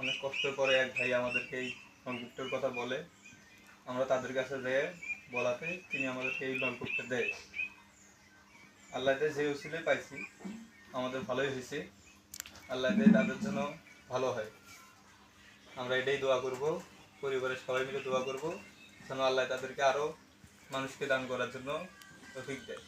অনেক কষ্টের পরে এক ভাই আমাদেরকে এই নলকূপটার কথা বলে, আমরা তাদের কাছে যেয়ে বলাতে তিনি আমাদেরকে এই নলকূপটা দেয়। আল্লাহ যে উসিলে পাইছি আমাদের ভালোই হয়েছে, আল্লাহ তাদের জন্য ভালো হয়। আমরা এটাই দোয়া করব, পরিবারের সবাই মিলে দোয়া করব যেন আল্লাহ তাদেরকে আরও মানুষকে দান করার জন্য তৌফিক দেয়।